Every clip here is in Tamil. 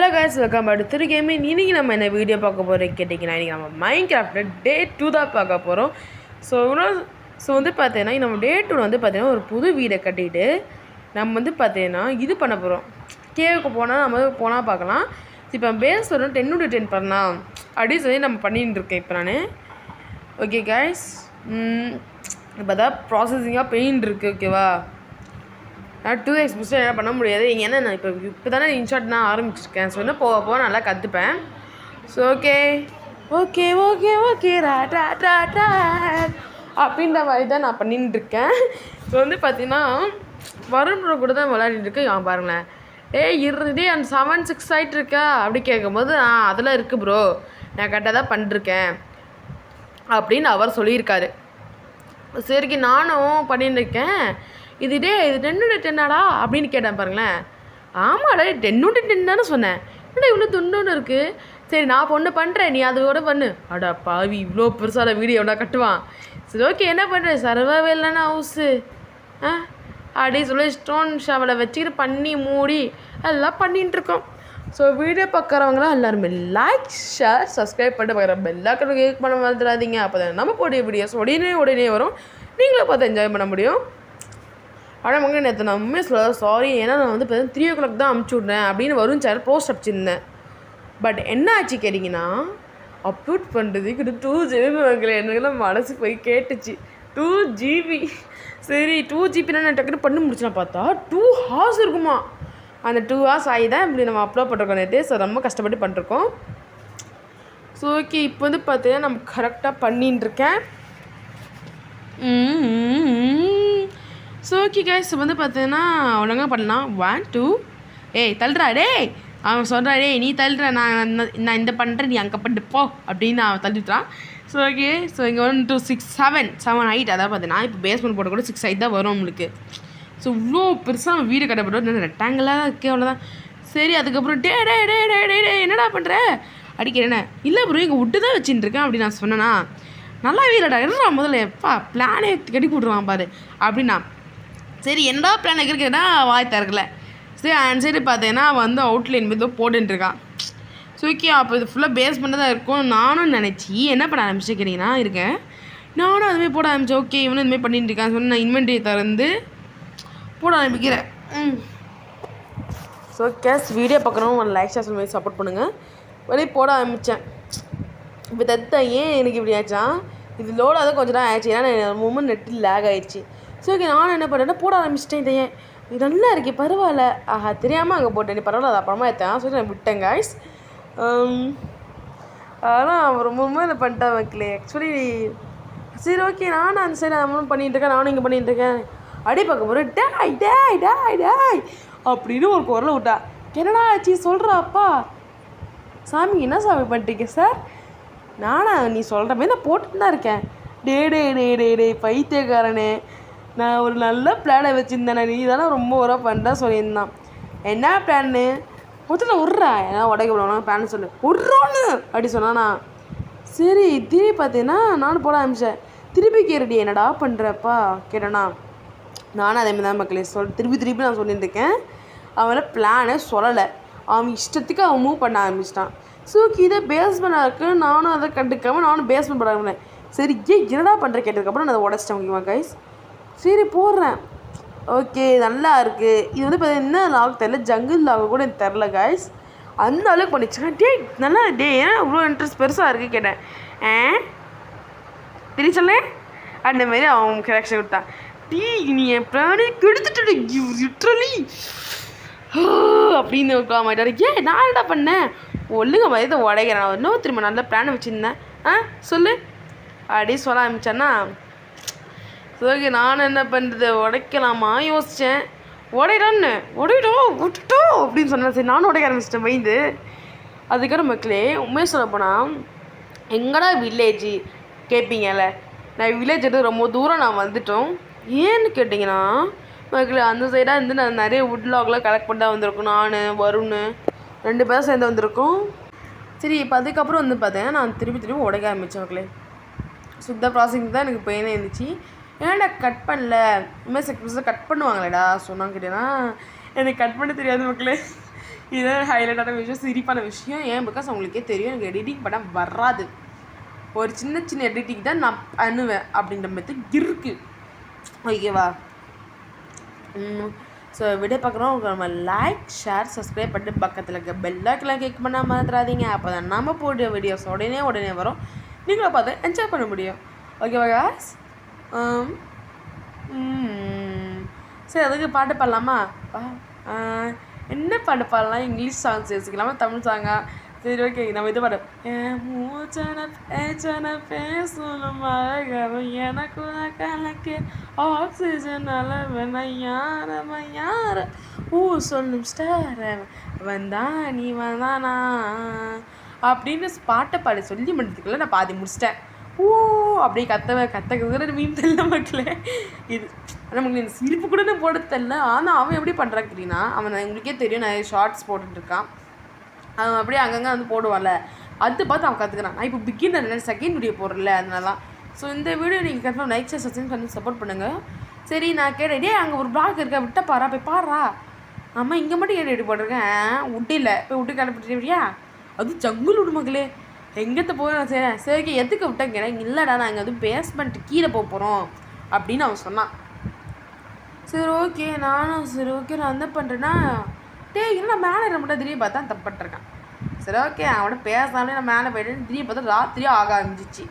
Hello guys, welcome back to Thiru gaming. இன்றைக்கி நம்ம என்ன வீடியோ பார்க்க போகிறோம் கேட்டிங்கன்னா, இன்றைக்கி நம்ம மைன்கிராஃப்டில் டே 2 தான் பார்க்க போகிறோம். ஸோ வந்து பார்த்தீங்கன்னா நம்ம டே 2 வந்து பார்த்தீங்கன்னா ஒரு புது வீடை கட்டிட்டு நம்ம வந்து பார்த்தீங்கன்னா இது பண்ண போகிறோம். கேவுக்கு போனால் நம்ம போனால் பார்க்கலாம். இப்போ பேஸ் ஒரு 10 பண்ணலாம் அப்படின்னு சொல்லி நம்ம பண்ணிட்டு இருக்கேன் இப்போ நான். ஓகே கைஸ், இப்போ தான் ப்ராசஸிங்காக பெயிண்ட் இருக்குது. ஓகேவா, நான் 2x புதுசாக என்ன பண்ண முடியாது. இங்கே என்ன நான் இப்போ தானே இன்ஷாட் நான் ஆரம்பிச்சிருக்கேன். ஸோ வந்து போக நல்லா கற்றுப்பேன். So okay okay okay okay அப்படின்ற மாதிரி தான் நான் பண்ணிட்டு இருக்கேன். ஸோ வந்து பார்த்தீங்கன்னா வரும்ன்ற கூட தான் விளையாடிட்டு இருக்கேன். பாருங்களேன், இருந்தே அந்த 7-6 ஆகிட்டு இருக்கா அப்படி கேட்கும்போது அதெல்லாம் இருக்குது ப்ரோ, நான் கரெக்டாக தான் பண்ணிருக்கேன் அப்படின்னு அவர் சொல்லியிருக்காரு. சரிக்கு நானும் பண்ணிட்டு இருக்கேன். இது 10 அப்படின்னு கேட்டேன். பாருங்களேன், ஆமாடா 10 தானே சொன்னேன், என்னடா இவ்வளோ துண்டோன்னு இருக்குது. சரி நான் பொண்ணு பண்ணுறேன், நீ அதோட பண்ணு. அடா பாவி, இவ்வளோ பெருசான வீடியோ எவ்வளோ கட்டுவான். சரி ஓகே, என்ன பண்ணுறேன், சர்வாவே இல்லைன்னா ஹவுஸு அப்படின்னு சொல்லி ஸ்டோன் ஷவலை வச்சுக்கிட்டு பண்ணி மூடி எல்லாம் பண்ணிகிட்டு இருக்கோம். ஸோ வீடியோ பார்க்குறவங்களாம் எல்லாருமே லைக் ஷேர் சப்ஸ்கிரைப் பண்ணிட்டு பார்க்குற பெல்லாக்களும் கேக் பண்ண வந்துடாதீங்க. அப்போ தான் நம்ம போடிய வீடியோஸ் உடனே வரும், நீங்களும் பார்த்து என்ஜாய் பண்ண முடியும். ஆனால் மங்க நேற்று நான் உண்மையை சொல்ல சாரி, ஏன்னா நான் வந்து பார்த்தீங்கன்னா 3 o'clock தான் அமுச்சு விட்றேன் அப்படின்னு வரும் சார் போஸ்ட் அடிச்சிருந்தேன். பட் என்ன ஆச்சு கேட்டிங்கன்னா, அப்லோட் பண்ணுறதுக்கு 2 GB வாங்கலை. எனக்குலாம் மனசு போய் கேட்டுச்சு 2 GB. சரி 2 GB நான் டக்குன்னு பண்ணி முடிச்சுனா பார்த்தா 2 hours இருக்குமா. அந்த 2 hours ஆகி தான் இப்படி நம்ம அப்லோட் பண்ணுறோம் நேற்று. ஸோ ரொம்ப கஷ்டப்பட்டு பண்ணிருக்கோம். ஸோ ஓகே, இப்போ வந்து பார்த்தீங்கன்னா நம்ம கரெக்டாக பண்ணின்னு இருக்கேன். ஸோ ஓகே கைஸ், வந்து பார்த்தீங்கன்னா ஒழுங்காக பண்ணலாம். 1 2 தள்ளுறா அவன் சொல்கிறா, நீ தள்ளுற, நான் இந்த பண்ணுறேன், நீ அங்கே பண்ணிட்டு போ அப்படின்னு அவன் தள்ளிட்டான். ஸோ ஓகே, ஸோ இங்கே 1 2 6 7 ஹைட். அதாவது பார்த்தீங்கன்னா இப்போ பேஸ்மெண்ட் போட கூட 6 ஹைட் தான் வரும் உங்களுக்கு. ஸோ இவ்வளோ பெருசாக அவன் வீடு கட்டப்பட்டு ரெக்டாங்கிளாக தான் இருக்குது, அவ்வளோதான். சரி அதுக்கப்புறம் டே என்னடா பண்ணுற அடிக்கிறேன்னு, இல்லை ப்ரோ இங்கே விட்டு தான் வச்சுட்டு இருக்கேன் அப்படின்னு நான் சொன்னேன்னா, நல்லா வீடடா என்னடா முதல்ல எப்பா பிளானே கட்டி விட்ருவான் பாரு அப்படின்னா. சரி என்னடா பிளான் வைக்கிறேன்னா வாய் திறக்கல. சரி அந்த சைடு பார்த்தீங்கன்னா வந்து அவுட்லைன் வந்து போட்டுருக்கான். ஸோ ஓகே, அப்போ இது ஃபுல்லாக பேஸ்மெண்ட்டாக தான் இருக்கும் நானும் நினச்சி என்ன பண்ண ஆரம்பிச்சுக்கிறீங்கன்னா இருக்கேன். நானும் அதுமாதிரி போட ஆரம்பித்தேன். ஓகே இவனும் இதுமாதிரி பண்ணிட்டு இருக்கான்னு சொன்ன நான் இன்வென்ட்ரி திறந்து போட ஆரம்பிக்கிறேன். ஸோ கேஸ் வீடியோ பார்க்குறவங்க ஒரு லைக் ஷேர் மாதிரி சப்போர்ட் பண்ணுங்கள். வெளியே போட ஆரம்பித்தேன். இப்போ ஏன் எனக்கு இப்படி ஆச்சா, இது லோடாக தான் கொஞ்சம் தான் ஆயிடுச்சு, ஏன்னா மூமெண்ட் நெட்டில் லேக் ஆகிடுச்சு. ஸோ ஓகே, நானும் என்ன பண்ணுறேன்னா போட ஆரம்பிச்சிட்டேன். இதையே இது நல்லா இருக்கே பரவாயில்ல, தெரியாமல் அங்கே போட்டேன், நீ பரவாயில்ல, அது அப்புறமா ஏற்றேன் சொல்லி நான் விட்டேன் கைஸ். ஆனால் ரொம்ப இதை பண்ணிட்டேன் வைக்கல ஆக்சுவலி. சரி ஓகே, நானும் அந்த சைடு அவனும் பண்ணிகிட்டு இருக்கேன், நானும் இங்கே பண்ணிகிட்டு இருக்கேன். அடி பார்க்க போகிறேன், டேய் அப்படின்னு ஒரு குரலை விட்டா. என்னடா ஆச்சு சொல்கிறா அப்பா. சாமி என்ன சாமி பண்ணிட்டீங்க சார். நானா நீ சொல்கிற மாதிரி நான் போட்டுட்டு தான் இருக்கேன். டே பைத்தியக்காரனே, நான் ஒரு நல்ல பிளானை வச்சுருந்தேன், நீ தானே ரொம்ப உரம் பண்ணுறா சொல்லியிருந்தான். என்ன பிளான்னு மொத்தத்தில் விட்றா, ஏன்னா உடைக்க விடணும் பிளான் சொல்லு விட்றோன்னு அப்படி சொன்னானா. சரி திரும்பி பார்த்தீங்கன்னா நானும் போட ஆரம்பித்தேன். திருப்பி கேரடி என்னடா பண்ணுறப்பா கேட்டேண்ணா. நானும் அதேமாதிரி தான் மக்களே திருப்பி நான் சொல்லிட்டு இருக்கேன். அவனை பிளானே சொல்லலை, அவன் இஷ்டத்துக்கு அவன் மூவ் பண்ண ஆரம்பிச்சிட்டான். ஸோ இதை பேஸ்மெண்ட்டாக இருக்குது, நானும் அதை கண்டுக்காமல் நானும் பேஸ்மெண்ட் பண்ண ஆரம்பினேன். சரி என்னடா பண்ணுற கேட்டதுக்கப்புறம் நான் அதை உடச்சிட்டேன். ஓகேவா கைஸ், சரி போடுறேன். ஓகே நல்லா இருக்குது. இது வந்து பார்த்தீங்கன்னா என்ன லாக் தெரில, ஜங்கிள் லாக் கூட எனக்கு தெரில கைஸ். அந்த அளவுக்கு பண்ணிச்சுங்க. நல்லா ஏன்னா இவ்வளோ இன்ட்ரெஸ்ட் பெருசாக இருக்குது கேட்டேன். தெரிய சொல்ல அந்த மாதிரி அவன் கரெக்ஷன் விட்டான். நீ என் பிராணி கெடுத்துட்டு லிட்ரலி அப்படின்னு உட்காமாட்டாரு. நான் என்ன பண்ணேன், ஒழுங்க மாதிரி உடைக்கிறேன். நான் இன்னும் திரும்ப நல்ல பிளான் வச்சுருந்தேன் சொல்லு அப்படி சொல்ல ஆரம்பிச்சேன்னா. ஓகே நானும் என்ன பண்ணுறது, உடைக்கலாமா யோசித்தேன். விட்டுட்டோம் அப்படின்னு சொன்னேன். சரி நானும் உடைக்க ஆரம்பிச்சிட்டேன் மைந்து. அதுக்கப்புறம் மக்களே உண்மையை சொல்ல போனால் எங்கடா வில்லேஜ் கேட்பீங்கல்ல, நான் வில்லேஜ் எடுத்து ரொம்ப தூரம் நான் வந்துட்டோம். ஏன்னு கேட்டிங்கன்னா மக்களே அந்த சைடாக இருந்து நான் நிறைய வுட்லாக்லாம் கலெக்ட் பண்ணி தான் வந்திருக்கோம். நான் வருண் 2 பேரும் சேர்ந்து வந்திருக்கோம். சரி இப்போ அதுக்கப்புறம் வந்து பார்த்தேன் நான் திருப்பி உடைக்க ஆரம்பித்தேன் மக்களே. சுத்த ப்ராசஸிங் தான் எனக்கு பெயினே இருந்துச்சு. ஏன்டா கட் பண்ணல, இனிமேல் கட் பண்ணுவாங்களேடா சொன்னாங்க கேட்டேன்னா எனக்கு கட் பண்ண தெரியாது மக்களே. இதுதான் ஹைலைட்டான விஷயம், சிரிப்பான விஷயம். ஏன் பிகாஸ் அவங்களுக்கே தெரியும் எனக்கு எடிட்டிங் பண்ண வராது. ஒரு சின்ன சின்ன எடிட்டிங் தான் நான் பண்ணுவேன் அப்படின்ற மாதிரி இருக்குது. ஓகேவா? ஸோ வீடியோ பார்க்குறோம். நம்ம லைக், ஷேர், சப்ஸ்கிரைப் பண்ணிட்டு பக்கத்தில் இருக்க பெல்லைக்கெல்லாம் கிளிக் பண்ணால் மறந்துடாதீங்க. அப்போ தான் நம்ம போடுற வீடியோஸ் உடனே வரும். நீங்களும் பார்த்து என்ஜாய் பண்ண முடியும். ஓகேவா காய்ஸ்? சரி, அதுக்கு பாட்டு பாடலாமா? என்ன பாட்டு பாடலாம்? இங்கிலீஷ் சாங்ஸ் யோசிக்கலாமா, தமிழ் சாங்கா? சரி, ஓகே, நம்ம இது பாடு. பேசணும் மழகவன் எனக்கு கலக்கு ஆக்சிஜன் அளவன் யார சொல்லும் ஸ்டார் வந்தா நீ வந்தானா அப்படின்னு பாட்டை பாடி சொல்லி முடிக்கிறதுக்குள்ள நான் பாதி முடிச்சிட்டேன். அப்படியே கத்த மீன் தெரியல மக்களே. இது நமக்கு இந்த சிரிப்பு கூட நான் போட தெரியல. ஆனால் அவன் எப்படி பண்ணுறான் தெரியுன்னா, அவன் எங்களுக்கே தெரியும் நிறைய ஷார்ட்ஸ் போட்டுட்ருக்கான். அவன் அப்படியே அங்கங்கே வந்து போடுவான்ல, அது பார்த்து அவன் கற்றுக்கிறான். நான் இப்போ பிகினர் செகண்ட் வீடியோ போடுறல, அதனால. ஸோ இந்த வீடியோ நீங்கள் கன்ஃபார்ம் லைக், ஷேர், சப்ஸ்கிரைப் பண்ணி சப்போர்ட் பண்ணுங்கள். சரி, நான் கேட்டேன், அங்கே ஒரு பிளாக் இருக்கா, விட்ட பாரா, போய் பாடுறா. ஆமாம், இங்கே மட்டும் ஏன் ரெடி போட்டிருக்கேன், விட்டில்ல போய் விட்டு கிளப்பிட்டியா? அது ஜங்குல் விடு மகளே, எங்கத்த போய் நான் செய்கிறேன். சரி, எதுக்கு விட்டேன் கேட்டேன். இல்லைடா, நான் இங்கே வந்து பேஸ்மெண்ட் கீழே போக போகிறோம் அப்படின்னு அவன் சொன்னான். சரி ஓகே, நானும் சரி ஓகே நான் என்ன பண்ணுறேன்னா, இல்லை மேலே மட்டும் திடீர்னு பார்த்தா தப்பட்டிருக்கேன். சரி ஓகே, அவனோட பேசாமலே நான் மேலே போய்ட்டு திடீர்னு பார்த்தா ராத்திரியும் ஆக ஆரம்பிச்சிச்சு.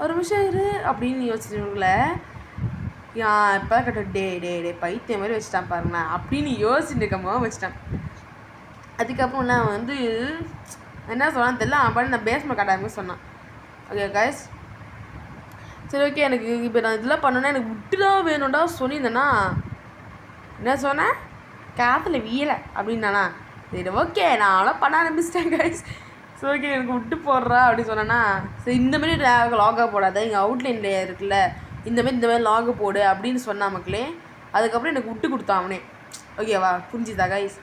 ஒரு நிமிஷம் இரு அப்படின்னு யோசிச்சுல, இப்போ கட்ட டே பைத்திய மாதிரி வச்சுட்டான் பாருங்கண்ணா அப்படின்னு யோசிச்சுட்டு இருக்கமோ வச்சுட்டான். அதுக்கப்புறம் நான் வந்து என்ன சொன்னான்னு தெரியல, அவன் பண்ணி நான் பேஸ்மெண்ட் கட்டாமல் சொன்னான். ஓகே கைஸ், சரி ஓகே, எனக்கு இப்போ நான் இதெல்லாம் பண்ணோன்னா எனக்கு விட்டுதான் வேணும்டா சொல்லியிருந்தேன்னா என்ன சொன்னேன், காற்றுல வீயலை அப்படின்னாண்ணா. சரி ஓகே, நானும் பண்ண ஆரம்பிச்சிட்டேன் கைஸ். சரி ஓகே, எனக்கு விட்டு போடுறா அப்படின்னு சொன்னேன்னா, சரி இந்தமாரி லாகாக போடாத, இங்கே அவுட்லைனில் இருக்குல்ல, இந்தமாரி லாகு போடு அப்படின்னு சொன்னா மக்களே. அதுக்கப்புறம் எனக்கு விட்டு கொடுத்தான் அவனே. ஓகேவா, புரிஞ்சுதா கைஸ்?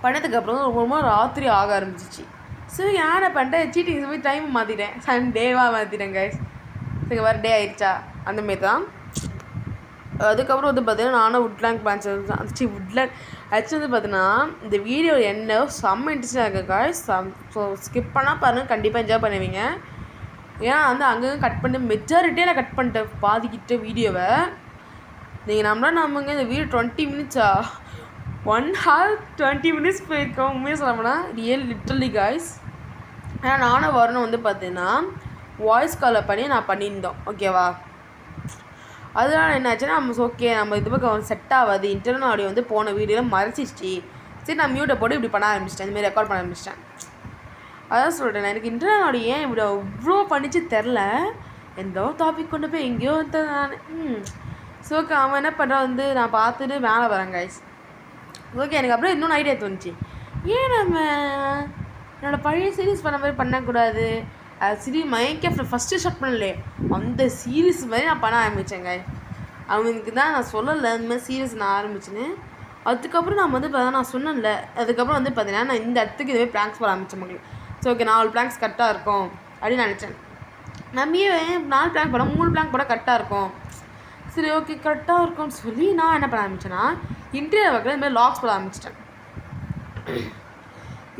பண்ணதுக்கப்புறம் ரொம்ப ராத்திரி ஆக ஆரம்பிச்சிச்சு. சரி, யாரை பண்ணிட்டேன், சீட்டிங் போய் டைம் மாற்றிட்டேன், சண்டேவாக மாற்றிட்டேன் கைஸ். சரி, வேறு டே ஆயிடுச்சா அந்தமாரி தான். அதுக்கப்புறம் வந்து பார்த்தீங்கன்னா நானும் வுட்லேண்ட் பிளான்ஸ் வுட்லேண்ட் ஆக்சுவலி வந்து பார்த்தீங்கன்னா இந்த வீடியோ என்ன செம்ம இன்ட்ரெஸ்டாக இருக்குது காய்ஸ். ஸோ ஸ்கிப் பண்ணால் பாருங்கள், கண்டிப்பாக என்ஜாய் பண்ணுவீங்க. ஏன்னா வந்து அங்கங்கே கட் பண்ணி மெஜாரிட்டியாக நான் கட் பண்ணிட்டேன் பாதிக்கிட்ட வீடியோவை. நீங்கள் நம்மங்க இந்த வீடியோ 20 மினிட்ஸா 1 hour 20 minutes போயிருக்கோம். உண்மையாக சொல்லணும்னா லிட்டரலி காய்ஸ். ஏன்னா நானும் வரணும் வந்து பார்த்தீங்கன்னா வாய்ஸ் காலை பண்ணி நான் பண்ணியிருந்தோம். ஓகேவா, அதனால என்ன ஆச்சுன்னா நம்ம ஓகே நம்ம இது பக்கம் செட் ஆகாது, இன்டர்னல் ஆடியோ வந்து போன வீடியோவில் மறைச்சிச்சு. சரி, நான் மியூட்டை போட்டு இப்படி பண்ண ஆரம்பிச்சிட்டேன், இந்தமாரி ரெக்கார்ட் பண்ண ஆரம்பிச்சிட்டேன். அதான் சொல்கிறேன், எனக்கு இன்டர்னல் ஆடியோ ஏன் இப்படி இவ்வளோ பண்ணிச்சு தெரில. எந்த டாபிக் கொண்டு போய் எங்கேயோ வந்து நான் ஸோ ஓகே, அவன் என்ன பண்ணுறான் வந்து நான் பார்த்துட்டு மேலே வரேன் கைஸ். ஓகே, எனக்கு அப்புறம் இன்னொன்று ஐடியா தோணுச்சு, ஏன் நம்ம என்னோடய பழைய சீரீஸ் பண்ண மாதிரி பண்ணக்கூடாது. மைன்கிராஃப்ட் ஃபஸ்ட்டு ஸ்டார்ட் பண்ணலையே அந்த சீரீஸ் மாதிரி நான் பண்ண ஆரம்பித்தேங்க. அவனுக்கு தான் நான் சொல்லலை இந்த மாதிரி சீரீஸ் நான் ஆரம்பிச்சேன்னு. அதுக்கப்புறம் நான் வந்து நான் சொன்னேன்ல, அதுக்கப்புறம் வந்து பார்த்தீங்கன்னா நான் இந்த இடத்துக்கு இதுவே பிளாங்க்ஸ் போட ஆரம்பித்தேன் மக்கள். ஸோ ஓகே, 4 பிளாங்க்ஸ் கரெக்டாக இருக்கும் அப்படின்னு நினச்சேன். நம்பியே 4 பிளாங்க் போட 3 பிளாங்க் போட கரெக்டாக இருக்கும். சரி ஓகே, கரெக்டாக இருக்கும்னு சொல்லி நான் என்ன பண்ண ஆரம்பித்தேன்னா இன்டீரியர் ஒர்க்கில் இதுமாதிரி லாக்ஸ் போட ஆரம்பிச்சிட்டேன்.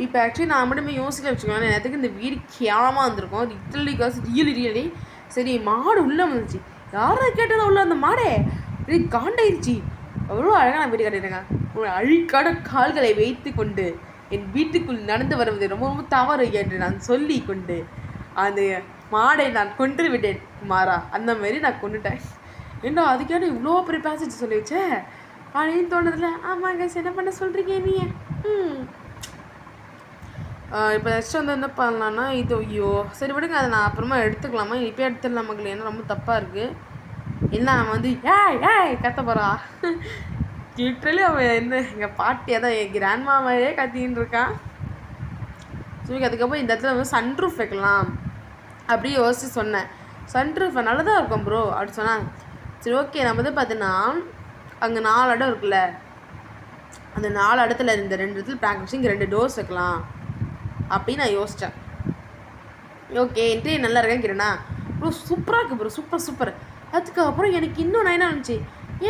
இப்போ ஆக்சுவலி நான் மட்டுமே யோசிக்க வச்சுக்கோங்க, நேரத்துக்கு இந்த வீடு கேவலமாக வந்திருக்கும். ரியலி சரி, மாடு உள்ளே வந்துச்சு. யாரும் கேட்டதும் உள்ள அந்த மாடே காண்டாயிருச்சு. அவ்வளோ அழகாக நான் வீடு கட்டிட்டேங்க. அழிக்கான கால்களை வைத்து கொண்டு என் வீட்டுக்குள் நடந்து வருவது ரொம்ப ரொம்ப தவறு என்று நான் சொல்லி கொண்டு அந்த மாடை நான் கொன்று விட்டேன் மாறா. அந்த மாதிரி நான் கொண்டுட்டேன். ஏண்டா அதுக்கேட்ட இவ்வளோ பெரிய பேசேஜ் சொல்லி வச்சேன் அப்படின்னு தோணுதில்ல. ஆமாங்க, என்ன பண்ண சொல்கிறீங்க நீ? இப்போ நெக்ஸ்ட் வந்து என்ன பண்ணலான்னா இது ஐயோ சரி விடுங்க, அதை நான் அப்புறமா எடுத்துக்கலாமா, இப்போ எடுத்துடலாம் மக்கள், ஏன்னா ரொம்ப தப்பாக இருக்குது. இல்லை அவன் வந்து ஏய் கத்த போகிறா. லிட்ரலி அவன் என்ன எங்கள் பாட்டியாக தான் என் கிராண்ட்மா மாதிரியே கத்தின்னு இருக்கான். சரி, அதுக்கப்புறம் இந்த இடத்துல வந்து சன்ரூஃப் வைக்கலாம் அப்படி யோசிச்சு சொன்னேன். சன்ரூஃப் நல்லதாக இருக்கும் ப்ரோ அப்படி சொன்னாங்க. சரி ஓகே, நம்ம வந்து பார்த்தீங்கன்னா அங்கே 4 இடம் இருக்குல்ல, அந்த 4 இடத்துல இந்த 2 இடத்துல ப்ராங்க் வச்சு இங்கே 2 டோர்ஸ் வைக்கலாம் அப்படின்னு நான் யோசித்தேன். ஓகே, இன்டர்வியூ நல்லா இருக்கேங்கிறேண்ணா ப்ரோ, சூப்பராக இருக்குது ப்ரோ, சூப்பர். அதுக்கப்புறம் எனக்கு இன்னும் நான் என்ன நினச்சி,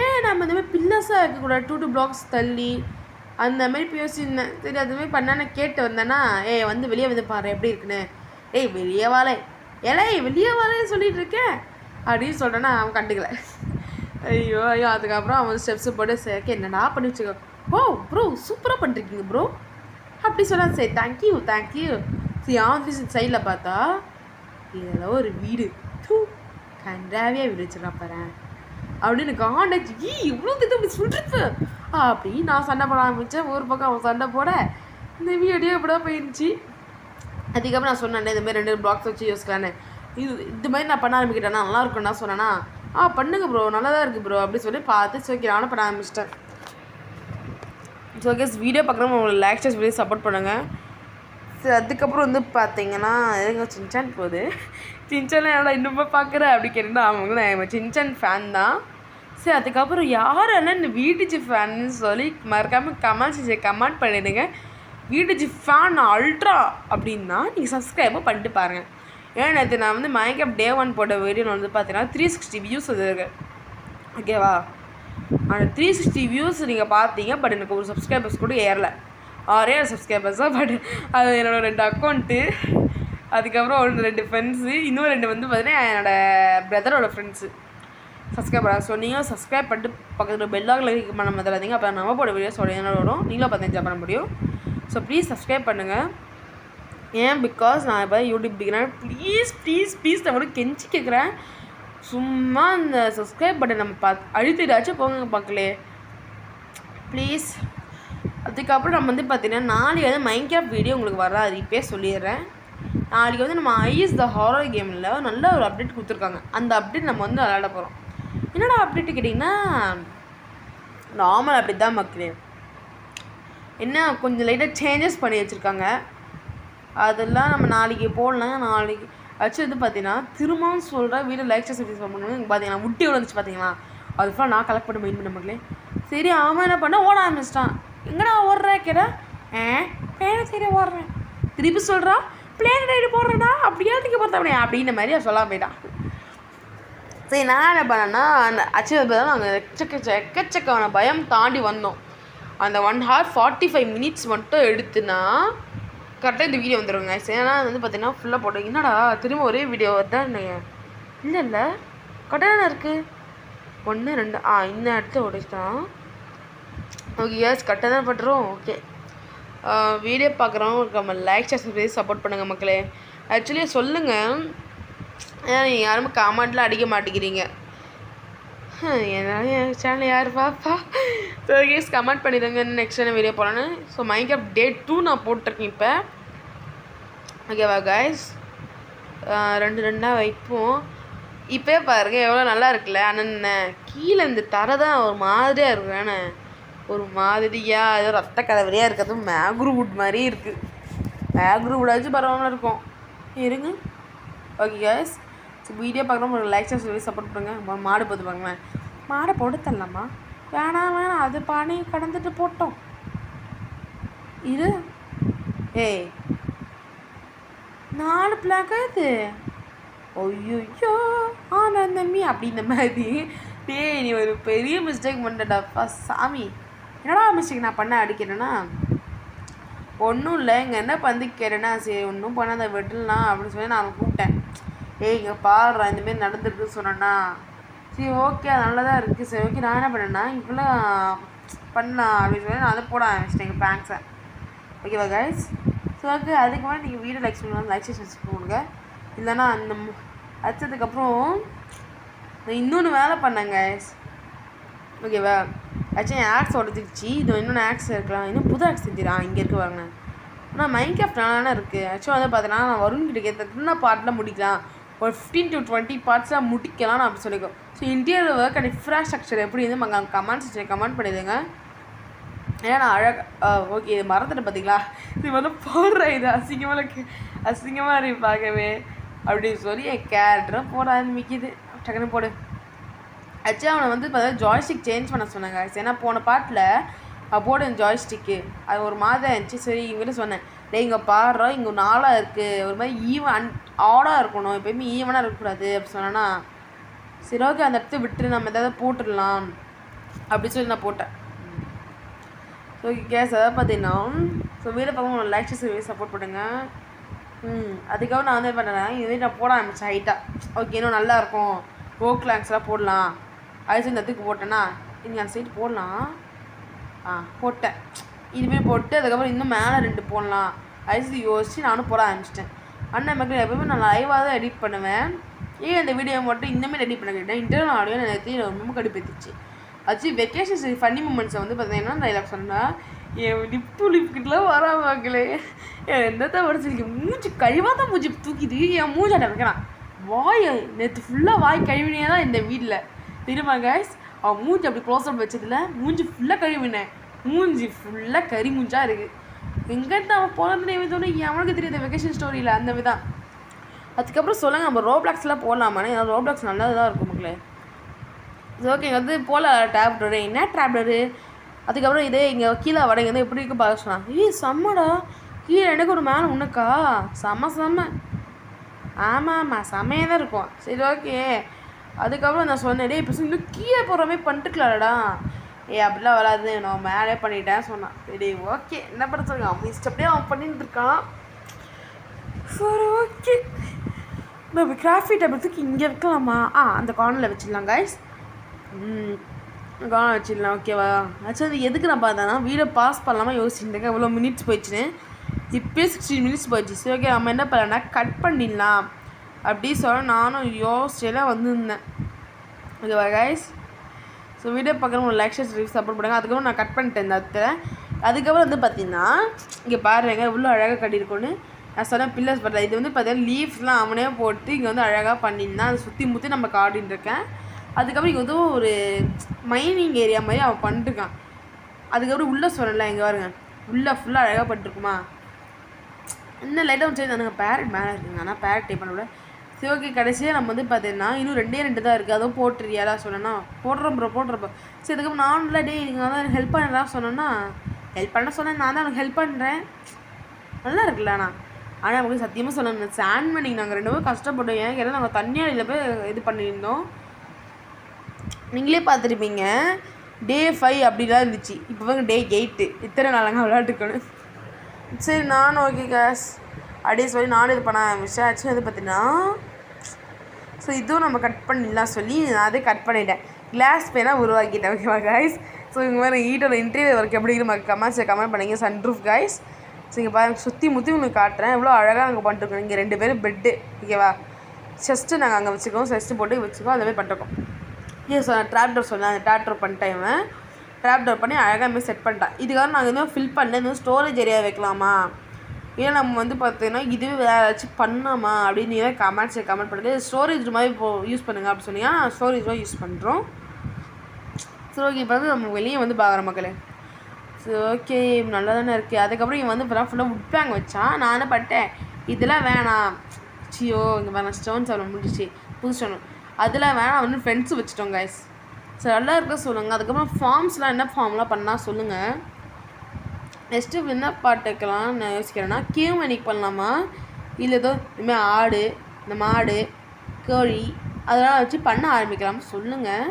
ஏன் நம்ம இந்த மாதிரி பில்லர்ஸாக இருக்கக்கூடாது, 2 blocks தள்ளி அந்த மாதிரி பேசியிருந்தேன். சரி அதுமாதிரி பண்ணா நான் கேட்டு வந்தேன்னா வந்து வெளியே வந்து பாரு எப்படி இருக்குன்னு. வெளியே வாழை வெளியே வாழைன்னு சொல்லிட்டு இருக்கேன் அப்படின்னு சொல்கிறேன்னா அவன் கண்டுக்கல. ஐயோ அதுக்கப்புறம் அவன் ஸ்டெப்ஸு போட்டு சரி என்னடா பண்ணி வச்சுக்கோ. ப்ரோ சூப்பராக பண்ணிருக்கீங்க ப்ரோ அப்படி சொன்னால் சரி தேங்க்யூ சரி ஆஃபீஸ் சைடில் பார்த்தா இதெல்லாம் ஒரு வீடு கண்டாவியாக வீடு வச்சுருக்கான் பாரு அப்படின்னு காண்டாச்சு. இவ்வளோ திட்டம் சொல்லிருப்பேன் அப்படின்னு நான் சண்டை போட ஆரம்பித்தேன். ஒரு பக்கம் அவன் சண்டை போட இந்த வீடியோ இப்படி தான் போயிருந்துச்சு. அதுக்கப்புறம் நான் சொன்னேன் இந்த மாதிரி 2 பிளாக்ஸ் வச்சு யோசிக்கலான்னு. இது மாதிரி நான் பண்ண ஆரம்பிக்கிட்டேன்னா நல்லா இருக்கும்னா சொன்னேன்னா பண்ணுங்க ப்ரோ நல்லா தான் இருக்குது ப்ரோ அப்படி சொல்லி பார்த்து சரி நானும் பண்ண ஆரம்பிச்சிட்டேன். ஸோ கேஸ் வீடியோ பார்க்குறவங்க உங்களுக்கு லைக் ஷேர் வீடியோ சப்போர்ட் பண்ணுங்கள். சரி அதுக்கப்புறம் வந்து பார்த்தீங்கன்னா எங்க சின்சான் போகுது. சின்சான் என்னடா இன்னுமே பார்க்குறேன் அப்படி கேட்டிங்கன்னா அவங்களும் நான் சின்சான் ஃபேன் தான். சரி அதுக்கப்புறம் யாரெல்லாம் இந்த வீட்டுஜி ஃபேன்னு சொல்லி மறக்காமல் கமெண்ட் பண்ணிடுங்க. வீட்டுஜி ஃபேன் அல்ட்ரா அப்படின்னா நீங்கள் சப்ஸ்கிரைபும் பண்ணிட்டு பாருங்கள். ஏன்னா நேற்று நான் வந்து மைக்ராஃப்ட் Day 1 போட்ட வீடியோவில் வந்து பார்த்தீங்கன்னா 360 வியூஸ் அது இருக்குது. ஓகேவா அந்த 360 வியூஸ் நீங்கள் பார்த்தீங்க. பட் எனக்கு ஒரு சப்ஸ்கிரைபர்ஸ் கூட ஏறல. 6 சப்ஸ்கிரைபர்ஸ் தான். பட் அது என்னோடய 2 அக்கௌண்ட்டு அதுக்கப்புறம் 2 ஃப்ரெண்ட்ஸு இன்னும் 2 வந்து பார்த்தீங்கன்னா என்னோடய பிரதரோட ஃப்ரெண்ட்ஸு சப்ஸ்கிரைப் பண்ண. ஸோ நீங்களும் சப்ஸ்கிரைப் பண்ணிட்டு பக்கத்தில் பெல்லாகில் கிளிக் பண்ண மாதிரி அப்போ நம்ம போட வீடியோஸ் என்னோட வரும் நீங்களும் பார்த்து என்ஜாய் பண்ண முடியும். ஸோ ப்ளீஸ் சப்ஸ்கிரைப் பண்ணுங்கள். ஏன் பிகாஸ் நான் இப்போ யூடியூப் பிகினர் ப்ளீஸ் நான் கூட கெஞ்சி கேட்குறேன். சும்மா அந்த சப்ஸ்கிரைப் பட்டன் நம்ம அழுத்திடாச்சும் போங்க பார்க்கலே ப்ளீஸ். அதுக்கப்புறம் நம்ம வந்து பார்த்தீங்கன்னா நாளைக்கு வந்து மைன்கிராஃப்ட் வீடியோ உங்களுக்கு வராது இப்போயே சொல்லிடுறேன். நாளைக்கு வந்து நம்ம ஐஸ் த ஹாரர் கேமில் நல்ல ஒரு அப்டேட் கொடுத்துருக்காங்க. அந்த அப்டேட் நம்ம வந்து விளையாட போகிறோம். என்னடா அப்டேட்டு கேட்டிங்கன்னா நார்மல் அப்டேட் தான் மக்களே. என்ன கொஞ்சம் லைட்டாக சேஞ்சஸ் பண்ணி வச்சுருக்காங்க. அதெல்லாம் நம்ம நாளைக்கு போடலாம். நாளைக்கு ஆக்சுவலி வந்து பார்த்தீங்கன்னா திரும்பவும் சொல்கிறேன் வீடியோ லைக் சப்ஸ்கிரைப் பண்ணுங்க. பார்த்தீங்கன்னா முட்டி வந்துச்சு பார்த்தீங்களா அது ஃபுல்லாக நான் கலெக்ட் பண்ணி மெயின் பண்ண மக்களே. சரி அவன் என்ன பண்ண ஓட ஆரம்பிச்சிட்டான். எங்கடா ஓடுறேன் கேட்டா பேனை சரி ஓடுறேன் திருப்பி சொல்கிறான் பிளேன் ரைடு போடுறேன்னா அப்படியே நீங்கள் பார்த்தவனே அப்படின்ற மாதிரி அவன் சொல்லாமல் போயிட்டான். சரி நான் என்ன பண்ணேன்னா அந்த ஆக்சுவலி நாங்கள் எக்கச்சக்கான பயம் தாண்டி வந்தோம். அந்த 1 hour 45 minutes மட்டும் எடுத்துனா கரெக்டாக இந்த வீடியோ வந்துடுங்க. ஏன்னா வந்து பார்த்தீங்கன்னா ஃபுல்லாக போட்டோம். என்னடா திரும்ப ஒரே வீடியோ தான் இல்லை கரெக்டாக இருக்குது 1 2 இந்த இடத்த உடைச்சிட்டான். ஓகே எஸ் கரெக்டாக தான் பண்ணுறோம். ஓகே வீடியோ பார்க்குறோம் நம்ம லைக் ஷேர் சப்போர்ட் பண்ணுங்கள் மக்களே. ஆக்சுவலி சொல்லுங்கள் ஏன்னா நீங்கள் யாருமே கமெண்ட்லாம் அடிக்க மாட்டேங்கிறீங்க. என்னால் என் சேனல் யார் பாப்பா. ஸோ கேஸ் கமெண்ட் பண்ணிடுங்க நெக்ஸ்ட் என்ன வீடியோ போகலான்னு. ஸோ மைன்கிராஃப்ட் Day 2 நான் போட்டிருக்கேன் இப்போ. ஓகேவா கைஸ் 2 வைப்போம். இப்போ பாருங்கள் எவ்வளோ நல்லா இருக்குல்ல. ஆனால் கீழே இந்த தரை தான் ஒரு மாதிரியாக இருக்கும். ஏன்னா ஒரு மாதிரியாக ஏதோ ரத்த கலவரியாக இருக்கிறது மேக்ரூ வுட் மாதிரி இருக்குது. மேக்ரூ வுட்டாச்சும் பரவாயில்ல இருக்கும் இருங்க. ஓகே கைஸ் ஸோ வீடியோ பார்க்குறோம் ஒரு லைக் சொல்லி சப்போர்ட் பண்ணுங்கள். மாடு போட்டு பாருங்களேன். மாடை போட்டு தரலாமா வேணாம் அது பானி கடந்துட்டு போட்டோம். இது 4 பிளாக்கா இது ஐயோ நான் தம்பி அப்படின்ற மாதிரி நீ ஒரு பெரிய மிஸ்டேக் பண்ணிட்டடாப்பா சாமி. என்னடா மிஸ்டேக் நான் பண்ண அடிக்கிறேன்னா ஒன்றும் இல்லை. இங்கே என்ன பந்து கேட்டேன்னா சரி ஒன்றும் பண்ணாத விட்டுலாம் அப்படின்னு சொல்லி நான் கூப்பிட்டேன். இங்கே பாடுறா இந்தமாரி நடந்துருக்குன்னு சொன்னேன்னா சரி ஓகே அது நல்லா தான் இருக்குது. சரி ஓகே நான் என்ன பண்ணேன்னா இங்குள்ளே பண்ணலாம் அப்படின்னு சொல்லி நான் அதை போட ஆரம்பிச்சிட்டேன் எங்கள் பேங்க்ஸை. ஓகேவா கைஸ் ஸோ ஓகே அதுக்கு மேலே நீங்கள் வீடியோ லைக் பண்ணலாம் லைக் ஷேர் பண்ணுங்க. இல்லைன்னா அந்த அடிச்சதுக்கப்புறம் நான் இன்னொன்று வேலை பண்ணேன் கைஸ். ஓகேவா ஆக்சுவலி என் ஆக்ஸ் உடச்சிக்கிச்சு. இது இன்னொன்று ஆக்ஸ் இருக்கலாம் இன்னும் புது ஆக்ஸ் செஞ்சிடா இங்கே இருக்கு வாங்க. ஆனால் மைன்கிராஃப்ட் நல்லா இருக்குது. ஆக்சுவலாக வந்து பார்த்தீங்கன்னா நான் வருண்கிட்ட கேட்ட பார்ட்டில் முடிக்கலாம் ஒரு 15 to 20 பார்ட்ஸாக முடிக்கலாம்னு அப்படி சொல்லிக்கோ. So interior work and infrastructure எப்படி இருந்து கமெண்ட் செக்ஷன் கமெண்ட் பண்ணிடுங்க. ஏன்னா நான் ஓகே இது மறந்துட்டு பார்த்தீங்களா இது வந்து போடுறேன் இது அசிங்கமாக இருக்கு பார்க்கவே அப்படின்னு சொல்லி என் கேரக்டரை போட ஆரம்பிக்குது. டக்குன்னு போடு. ஆக்சுவலி அவனை வந்து பார்த்தா ஜாய்ஸ்டிக் சேஞ்ச் பண்ண சொன்னாங்க. ஏன்னா போன பாட்டில் போடு ஜாய்ஸ்டிக்கு அது ஒரு மாதிரி இருந்துச்சு. சரி இவங்கிட்ட சொன்னேன் இங்கே பாடுறோம் இங்கே 4 இருக்குது ஒரு மாதிரி ஆடாக இருக்கணும் எப்போயுமே ஈவனாக இருக்கக்கூடாது அப்படி சொன்னேன்னா சரி ஓகே அந்த இடத்த விட்டு நம்ம எதாவது போட்டுடலாம் அப்படி சொல்லி நான் போட்டேன். ஸோ கேஸ் அதாவது பார்த்தீங்கன்னா ஸோ வீடியோ பார்க்க லைக் சப்போர்ட் பண்ணுங்கள். அதுக்காக நான் வந்து பண்ணுறேன் இதே நான் போட ஆரம்பித்தேன் ஹைட்டாக. ஓகே இன்னும் நல்லாயிருக்கும் ரோக் லேங்க்ஸ்லாம் போடலாம் அது இந்த இடத்துக்கு போட்டேன்னா இங்கே அந்த சைடு போடலாம். போட்டேன் இதுமாரி போட்டு அதுக்கப்புறம் இன்னும் மேலே 2 போடலாம் அது யோசிச்சு நானும் போட ஆரம்பிச்சிட்டேன். அண்ணன் மக்கள் எப்பவுமே நான் லைவாக தான் எடிட் பண்ணுவேன். ஏன் இந்த வீடியோ மட்டும் இந்தமாரி எடிட் பண்ண கேட்டேன் இன்டர்னல் ஆடியோ எனக்கு ரொம்ப கடுப்பேற்றுச்சு. அது வெக்கேஷன்ஸ் ஃபன்னி மூமெண்ட்ஸை வந்து பார்த்தீங்கன்னா டைலாக் சொன்னால் என் லிப்கிட்டலாம் வரா மக்களே என்னத்தான் படிச்சிருக்கு மூச்சு கழிவாக தான் மூச்சு தூக்கிது என் மூஞ்சாட்ட வைக்கிறான் வாய் நேற்று ஃபுல்லாக வாய் கழுவினே தான் இந்த வீட்டில் தெரியுமா கைஸ். அவன் மூஞ்சி அப்படி க்ளோஸ் அப் வச்சதில் மூஞ்சி ஃபுல்லாக கழுவினேன் மூஞ்சி ஃபுல்லாக கறி மூஞ்சாக இருக்குது. எங்கிட்ட அவன் போனதுனே விதோட எவனுக்கு தெரியுது வெக்கேஷன் ஸ்டோரியில் அந்த விதம். அதுக்கப்புறம் சொல்லுங்கள் நம்ம ரோப்ளாக்ஸ்லாம் போடலாமான்னு ஏன்னா ரோப்ளாக்ஸ் நல்லது தான் இருக்கும் மக்களே. ஓகே வந்து போல டேப்லரு என்ன டேப்லரு அதுக்கப்புறம் இதே இங்கே கீழே வடைங்க வந்து எப்படி இருக்கும் பார்க்க சொன்னான். செம்மடா கீழே எனக்கு ஒரு மேலே உனக்கா செம்ம ஆமாம் செம்மையாக தான் இருக்கும். சரி ஓகே அதுக்கப்புறம் நான் சொன்னேன் இப்போ இன்னும் கீழே போகிற மாதிரி பண்ணிட்டுக்கலாடா அப்படிலாம் வராது நான் மேலே பண்ணிட்டேன் சொன்னான். சரி ஓகே என்ன பண்ண சொல்லுங்க அவன் இஷ்டப்படியே அவன் பண்ணிட்டு இருக்கான். சரி ஓகே நம்ம கிராஃபி டேபிளுக்கு இங்கே வைக்கலாமா அந்த கார்னரில் வச்சிடலாம் கைஸ். கவனம் வச்சிடலாம் ஓகேவா. ஆக்சுவலி எதுக்கு நான் பார்த்தேன்னா வீடியோ பாஸ் பண்ணலாமா யோசிச்சுருக்கேன் எவ்வளோ மினிட்ஸ் போயிடுச்சுன்னு. இப்போயே 16 மினிட்ஸ் போயிடுச்சு. சரி ஓகே நம்ம என்ன பண்ணலாம்னா கட் பண்ணிடலாம் அப்படி சொல்ல நானும் யோசிச்செல்லாம் வந்துருந்தேன் ஓகேவா கைஸ். ஸோ வீடியோ பார்க்குற ஒரு லைக் ஷேர் சப்போர்ட் பண்ணுங்கள். அதுக்கப்புறம் நான் கட் பண்ணிட்டேன் இந்த இடத்துல. அதுக்கப்புறம் வந்து பார்த்தீங்கன்னா இங்கே பாருங்க இவ்வளோ அழகாக கட்டியிருக்கோன்னு நான் சொன்னேன் பில்லர்ஸ் பண்ணுறேன். இது வந்து பார்த்தீங்கன்னா லீஃப்ஸ்லாம் அவனே போட்டு இங்கே வந்து அழகாக பண்ணியிருந்தான் அதை சுற்றி முற்றி நம்ம காட்டின்னு இருக்கேன். அதுக்கப்புறம் இங்கே வந்து ஒரு மைனிங் ஏரியா மாதிரி அவன் பண்ணிட்டுருக்கான். அதுக்கப்புறம் உள்ளே சொல்லலை இங்கே பாருங்க உள்ளே ஃபுல்லாக அழகாக பண்ணிட்டுருக்குமா. இன்னும் லைட்டாக சரி தானுங்க பேரட் மேலே இருக்குங்க ஆனால் பேரட் டைப் பண்ண விட. சரி ஓகே கடைசியாக நம்ம வந்து பார்த்தீங்கன்னா இன்னும் 2 தான் இருக்குது அதுவும் போட்டுறியாடா சொன்னேன்னா போடுறப்போ சரி அதுக்கப்புறம் நானும் இல்லை டே நீங்கள் தான் ஹெல்ப் பண்ணுறா சொன்னேன்னா ஹெல்ப் பண்ண சொன்னேன் நான் தான் எனக்கு ஹெல்ப் பண்ணுறேன் நல்லா இருக்குல்ல. ஆனால் நமக்கு சத்தியமாக சொல்லணும் சாண்ட் பண்ணி நாங்கள் 2 பேரும் கஷ்டப்பட்டோம். ஏன் கேட்டால் நாங்கள் தண்ணியாடியில் போய் இது பண்ணியிருந்தோம். நீங்களே பார்த்துருப்பீங்க டே 5 அப்படிலாம் இருந்துச்சு. இப்போ டே 8 இத்தனை நாளாங்க விளையாட்டுக்கணும். சரி நானும் ஓகே கேஸ் அப்படியே சொல்லி நானும் இது பண்ண ஆரம்பிச்சேன். ஆக்சுவலி வந்து பார்த்தீங்கன்னா ஸோ இதுவும் நம்ம கட் பண்ணிடலாம் சொல்லி நான் அதே கட் பண்ணிட்டேன் கிளாஸ் பேனாக உருவாக்கிட்டேன் ஓகேவா கைஸ். ஸோ இங்கே வேறு ஈட்டோட இன்டீரியர் ஒர்க் எப்படி கமெண்ட் பண்ணிங்க சன்ரூஃப் கைஸ். ஸோ இங்கே பாருங்கள் சுற்றி முற்றி உங்களுக்கு காட்டுறேன் எவ்வளோ அழகாக அங்கே பண்ணிட்டுருக்கோம். இங்கே 2 பேரும் பெட்டு ஓகேவா செஸ்ட்டு நாங்கள் அங்கே வச்சுக்கோம் செஸ்ட்டு போட்டு வச்சுக்கோம் அந்த மாதிரி பண்ணிருக்கோம். ஸோ நான் ட்ராப்டர் சொன்னேன் அந்த ட்ராப்டர் பண்ணிட்டேன் ட்ராப்டர் பண்ணி அழகாக மாதிரி செட் பண்ணிட்டேன். இதுக்காக நாங்கள் இன்னும் ஃபில் பண்ணேன் இன்னும் ஸ்டோரேஜ் ஏரியா வைக்கலாமா ஏன்னா நம்ம வந்து பார்த்தீங்கன்னா இதுவே வேறு ஏதாச்சும் பண்ணாமா அப்படின்னு நீங்கள் கமெண்ட் பண்ணிட்டு ஸ்டோரேஜ் மாதிரி யூஸ் பண்ணுங்கள் அப்படின்னு சொன்னீங்கன்னா ஸ்டோரேஜ் யூஸ் பண்ணுறோம். சரி ஓகே இப்போ வந்து நம்ம வெளியே வந்து பார்க்குற மக்களே. ஸோ ஓகே நல்லா தானே இருக்குது. அதுக்கப்புறம் இவன் வந்து இப்போ ஃபுல்லாக உட் பேங்க் வச்சான். நான் என்ன பண்ணிட்டேன் இதெல்லாம் வேணாம் சியோ இங்கே வேணாம் ஸ்டோன்ஸ் அவ்வளோ முடிச்சு புது ஸ்டோன் அதெல்லாம் வேணாம் வந்து ஃப்ரெண்ட்ஸு வச்சுட்டோம் கைஸ். சரி நல்லா இருக்க சொல்லுங்கள். அதுக்கப்புறம் ஃபார்ம்ஸ்லாம் என்ன ஃபார்ம்லாம் பண்ணால் சொல்லுங்கள். நெக்ஸ்ட்டு என்ன பாட்டுக்கலாம் நான் யோசிக்கிறேன்னா கேவ் மேனிக் பண்ணலாமா இல்லை ஏதோ இதுமாதிரி ஆடு இந்த மாடு கோழி அதெல்லாம் வச்சு பண்ண ஆரம்பிக்கலாமா சொல்லுங்கள்.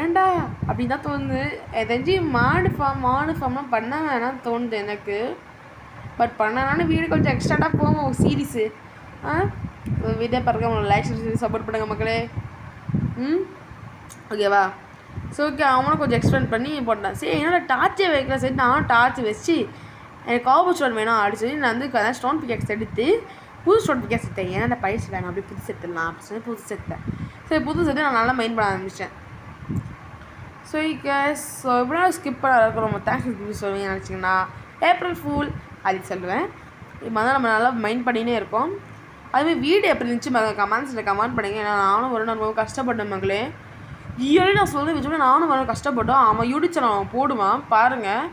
ஏன்டா அப்படி தான் தோணுது தெரிஞ்சு மாடு ஃபார்ம்லாம் பண்ண வேணாம் தோணுது எனக்கு. பட் பண்ணனாலும் வீடு கொஞ்சம் எக்ஸ்ட்ராடாக போவோம் சீரீஸு வீடியோ பாருங்க உங்களை லைக் சப்போர்ட் பண்ணுங்கள் மக்களே. ஓகேவா. ஸோ ஓகே அவனும் கொஞ்சம் எக்ஸ்பிளைன் பண்ணி போட்டான். சரி என்னோட டார்ச்சே வைக்கல சரி நானும் டார்ச் வச்சு எனக்கு காப்பர் ஸ்டோன் வேணும் அப்படி சொல்லி நான் வந்து ஸ்டோன் பிக்கெக்ஸ் எடுத்து புது ஸ்டோன் பிக்கெக்ஸ் எடுத்தேன். ஏன்னா பயிற்சி வேணும் அப்படி புது எடுத்துடலாம் அப்படி சொல்லி புது எடுத்தேன். சரி புது எடுத்து நான் நல்லா மைண்ட் பண்ண ஆரம்பித்தேன். ஸோ கேஸ் ஸோ எப்படின்னா ஸ்கிப் பண்ண இருக்கிற நம்ம தேங்க்ஸ் சொல்லுவீங்க நினச்சிங்கன்னா ஏப்ரல் ஃபூல் அது சொல்லுவேன். இப்போ தான் நம்ம நல்லா மைண்ட் பண்ணினே இருக்கோம். அதுமாதிரி வீடு எப்படி இருந்துச்சு கமெண்ட்ஸில் கமெண்ட் பண்ணிங்க. ஏன்னா நானும் ஒரு ரொம்ப கஷ்டப்பட்டேன் மக்களே. இயர்லி நான் சொல்ல வச்சுக்கோங்க நானும் வர கஷ்டப்பட்டோம். அவன் யூடியூப் சேனல் அவன் போடுவான் பாருங்கள்.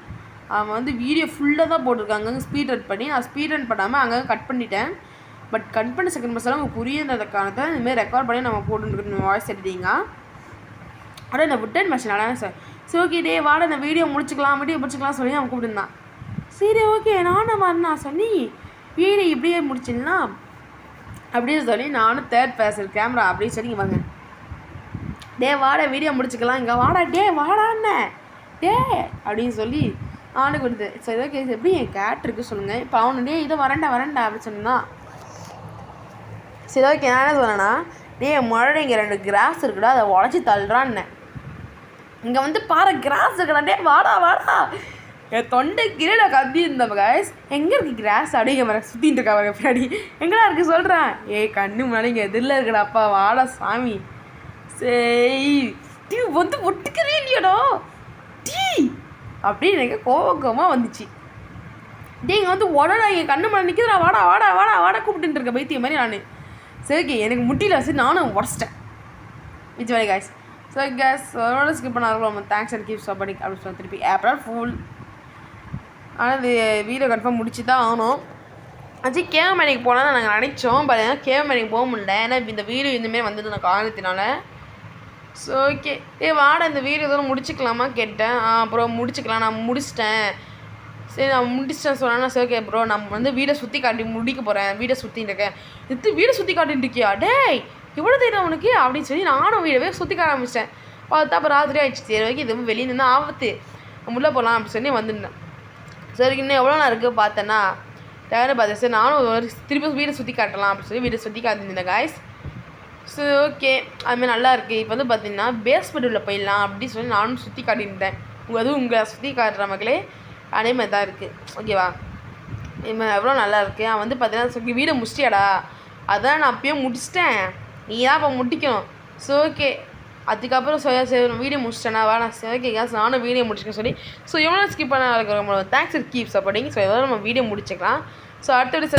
அவன் வந்து வீடியோ ஃபுல்லாக தான் போட்டிருக்காங்க அங்கங்கே ஸ்பீட் ரன் பண்ணி நான் ஸ்பீட் ரன் பண்ணாமல் அங்கங்கே கட் பண்ணிட்டேன். பட் கட் பண்ண செகண்ட் பஸ்ஸெல்லாம் அவங்க புரியுன்றதுக்கான இதுமாதிரி ரெக்கார்ட் பண்ணி நம்ம போட்டுருக்கோம் வாய்ஸ் எடிட்டிங்க. ஆனால் இந்த விட்டன் மெஷின் நல்லா சார். சரி ஓகே டே வாட இந்த வீடியோ முடிச்சுக்கலாம் சொல்லி அவன் கூப்பிட்டுருந்தான். சரி ஓகே நானும் வரேன்னா சொல்லி வீடியோ இப்படியே முடிச்சிடலாம் அப்படின்னு சொல்லி நானும் தேர்ட் பர்சன் கேமரா அப்படின்னு சொல்லி வாங்க டே வாடா வீடியோ முடிச்சுக்கலாம் இங்கே வாடா டே வாடாண்ணே டே அப்படின்னு சொல்லி அவனுக்கு வருது. சரி ஓகே எப்படி என் கேட் இருக்குது சொல்லுங்கள். இப்போ அவனுடைய இதை வரண்டா அப்படின்னு சொன்னான். சரி ஓகே நான் என்ன சொன்னேன்னா, முன்னாடி இங்கே 2 கிராஸ் இருக்குடா, அதை உடச்சி தள்ளுறான்னு. இங்கே வந்து பாரு கிராஸ் இருக்குடா, வாடா என் தொண்டை கீழே கத்தி இருந்தப்ப கைஸ். எங்கே இருக்குது கிராஸ் அப்படிங்கிற மாதிரி சுற்றிட்டு இருக்கா பின்னாடி. எங்கடா இருக்குது சொல்கிறேன். கண்ணு முன்னாடி இங்கே எதிரில் இருக்குடாப்பா, வாடா சாமி. சரி டீ வந்து ஒட்டுக்கிறே இல்லையடா டீ அப்படின்னு எனக்கு கோபமாக வந்துச்சு. இங்கே வந்து உடனே என் கண்ணு முன்னாடி நிற்கிறா, வாடா கூப்பிட்டு இருக்க பைத்திய மாதிரி நான். சரி ஓகே எனக்கு முட்டியில் வச்சு நானும் உடச்சிட்டேன். விச் வேலை கைஸ். ஸோ கேஸ் அதோட ஸ்கிப் பண்ணாலும் தேங்க்ஸ் அண்ட் கீப் சப்போர்ட்டிங் அப்படின்னு சொல்லி திருப்பி ஏப்ரல் ஃபுல். ஆனால் இது வீடியோ கன்ஃபார்ம் முடிச்சு தான் ஆகணும். ஆச்சு கேவமேனிக்கு போனால் நாங்கள் நினச்சோம். பட் ஏன்னா கேவமேனிக்கு போக முடியல, ஏன்னா இந்த வீடியோ இந்தமாரி வந்தது நான் காரணத்தினால. ஸோ ஓகே வாடா இந்த வீடியோ எதுவும் முடிச்சுக்கலாமா கேட்டேன். அப்புறம் முடிச்சுக்கலாம், நான் முடிச்சிட்டேன். சரி நான் முடிச்சிட்டேன் சொன்னேன்னா சரி ஓகே ப்ரோ நான் வந்து வீடை சுற்றி காட்டி முடிக்க போகிறேன், வீடை சுற்றிட்டு இருக்கேன். வீடை சுற்றி காட்டிட்டு இருக்கியா டேய் இவ்வளோ தெரியும் உனக்கு அப்படின்னு சொல்லி நானும் வீடவே சுற்றி காட்ட ஆரம்பிச்சிட்டேன். பார்த்தா அப்போ ராத்திரி ஆகிடுச்சு. சரி ஓகே இது வெளியே நின்று ஆபத்து, உள்ளே போகலாம் அப்படின்னு சொல்லி வந்துருந்தேன். சரி இன்னும் எவ்வளோ நான் இருக்குது பார்த்தேன்னா யாரும் பார்த்தேன். சரி நானும் திருப்பி வீடை சுற்றி காட்டலாம் அப்படின்னு சொல்லி வீடை சுற்றி காட்டியிருந்தேன் காய்ஸ். ஸோ ஓகே அதுமாதிரி நல்லா இருக்குது. இப்போ வந்து பார்த்தீங்கன்னா பேஸ்மெண்ட் உள்ள போயிடலாம் அப்படின்னு சொல்லி நானும் சுற்றி காட்டியிருந்தேன். அதுவும் உங்களை சுற்றி காட்டுற மக்களே அதே மாதிரி தான் இருக்குது. ஓகேவா இப்போ எவ்வளோ நல்லா இருக்குது. அவன் வந்து பார்த்தீங்கன்னா வீடை முடிச்சிட்டியாடா, அதான் நான் அப்பயே முடிச்சிட்டேன், நீ தான் இப்போ முடிக்கணும். ஸோ ஓகே அதுக்கப்புறம் சரி வீடியோ முடிச்சிட்டேனா வா நான் சரி ஓகே கேஸ் நானும் வீடியோ முடிச்சுக்கேன்னு சொல்லி. ஸோ எவ்வளோ ஸ்கிப் பண்ண இருக்கிற thanks and keep supporting. So எதாவது நம்ம வீடியோ முடிச்சுக்கலாம். ஸோ அடுத்த வீடியோ